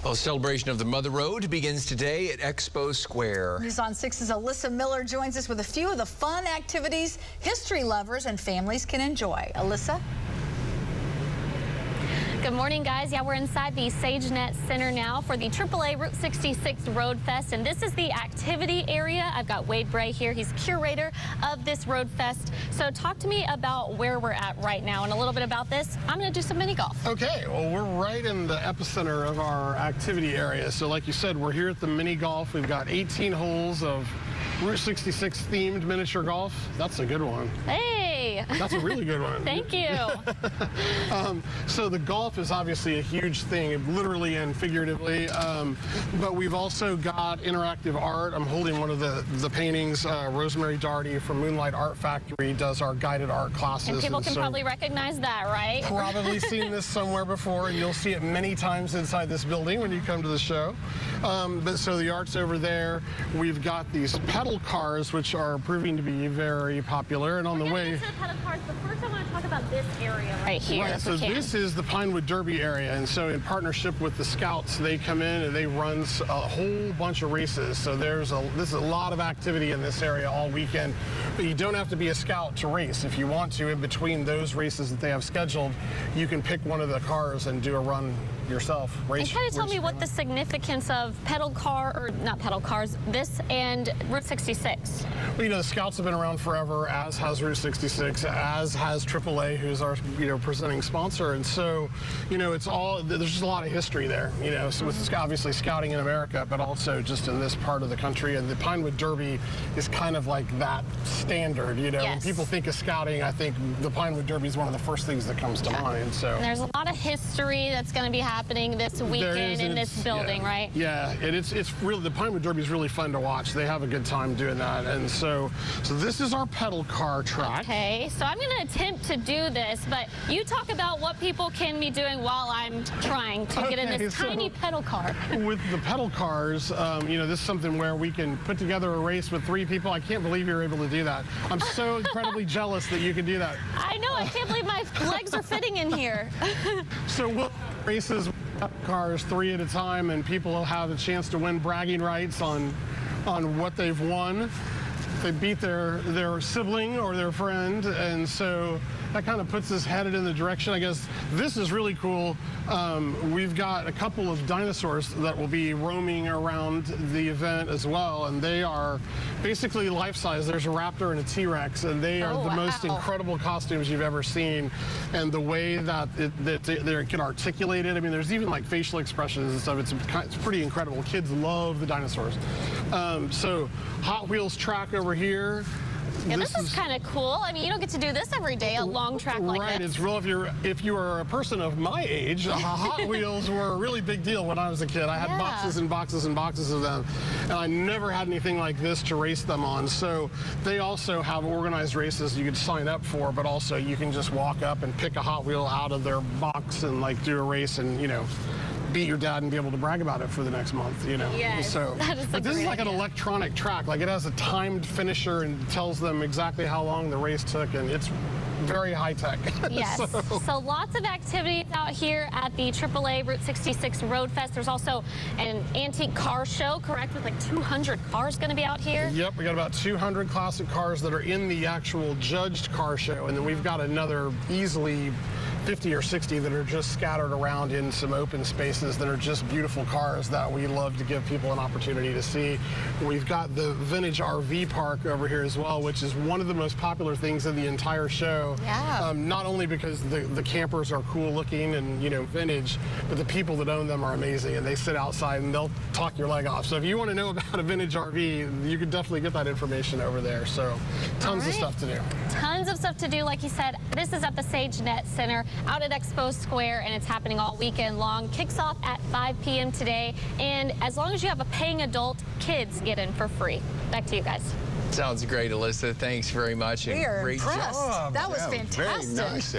Well, celebration of the Mother Road begins today at Expo Square. News on 6's Alyssa Miller joins us with a few of the fun activities history lovers and families can enjoy. Alyssa? Good morning, guys. Yeah, we're inside the SageNet Center now for the AAA Route 66 Road Fest, and this is the activity area. I've got Wade Bray here. He's curator of this Road Fest. So talk to me about where we're at right now and a little bit about this. I'm going to do some mini golf. Okay, well, we're right in the epicenter of our activity area. So like you said, we're here at the mini golf. We've got 18 holes of Route 66 themed miniature golf. That's a good one. Hey! That's a really good one. Thank you. So the golf is obviously a huge thing, literally and figuratively, but we've also got interactive art. I'm holding one of the paintings. Rosemary Darty from Moonlight Art Factory does our guided art classes. And people can probably recognize that, right? Probably seen this somewhere before, and you'll see it many times inside this building when you come to the show. But so the art's over there. We've got these pedal cars, which are proving to be very popular, and on the way. To the pedal cars, but first I want to talk about this area right here. Right, so this is the Pinewood Derby area, and so in partnership with the Scouts, they come in and they run a whole bunch of races. So there's a lot of activity in this area all weekend, but you don't have to be a Scout to race. If you want to, in between those races that they have scheduled, you can pick one of the cars and do a run yourself. And kind of tell me what the significance of pedal car, or not pedal cars, this and Route 66. Well, you know, the Scouts have been around forever, as has Route 66, as has AAA, who's our, presenting sponsor. And so, it's all, there's just a lot of history there, so with obviously scouting in America, but also just in this part of the country. And the Pinewood Derby is kind of like that standard, Yes. When people think of scouting, I think the Pinewood Derby is one of the first things that comes to mind. So and there's a lot of history that's going to be happening this weekend in this building, right? Yeah, and it's really, the Pinewood Derby is really fun to watch. They have a good time doing that. And so this is our pedal car track. Okay, so I'm going to attempt to do this, but you talk about what people can be doing while I'm trying to get in this tiny pedal car. With the pedal cars, this is something where we can put together a race with 3 people. I can't believe you're able to do that. I'm so incredibly jealous that you can do that. I know, I can't believe my legs are fitting in here. So we'll races with cars 3 at a time, and people will have a chance to win bragging rights on what they've won. They beat their sibling or their friend, and so that kind of puts us headed in the direction. I guess this is really cool. We've got a couple of dinosaurs that will be roaming around the event as well, and they are basically life-size. There's a raptor and a T-Rex, and they are the most incredible costumes you've ever seen. And the way that they can articulate it, I mean, there's even like facial expressions and stuff. It's pretty incredible. Kids love the dinosaurs. So Hot Wheels track over here. Yeah, this is kind of cool. I mean, you don't get to do this every day, a long track like this. Right, it's real. If you are a person of my age, Hot Wheels were a really big deal when I was a kid. I had boxes and boxes and boxes of them, and I never had anything like this to race them on. So they also have organized races you could sign up for, but also you can just walk up and pick a Hot Wheel out of their box and like do a race and, beat your dad and be able to brag about it for the next month, Yes, So, but this is like an electronic track. Like, it has a timed finisher and tells them exactly how long the race took, and it's very high tech. Yes. So lots of activities out here at the AAA Route 66 Road Fest. There's also an antique car show, correct, with like 200 cars going to be out here? Yep, we got about 200 classic cars that are in the actual judged car show, and then we've got another easily 50 or 60 that are just scattered around in some open spaces that are just beautiful cars that we love to give people an opportunity to see. We've got the vintage RV park over here as well, which is one of the most popular things in the entire show. Yeah. Not only because the campers are cool looking and, vintage, but the people that own them are amazing, and they sit outside and they'll talk your leg off. So if you want to know about a vintage RV, you could definitely get that information over there. So tons of stuff to do. Tons of stuff to do, like you said. This is at the SageNet Center out at Expo Square, and it's happening all weekend long. Kicks off at 5 p.m. today, and as long as you have a paying adult, kids get in for free. Back to you guys. Sounds great, Alyssa. Thanks very much. We are great impressed. job. That was fantastic. Very nice.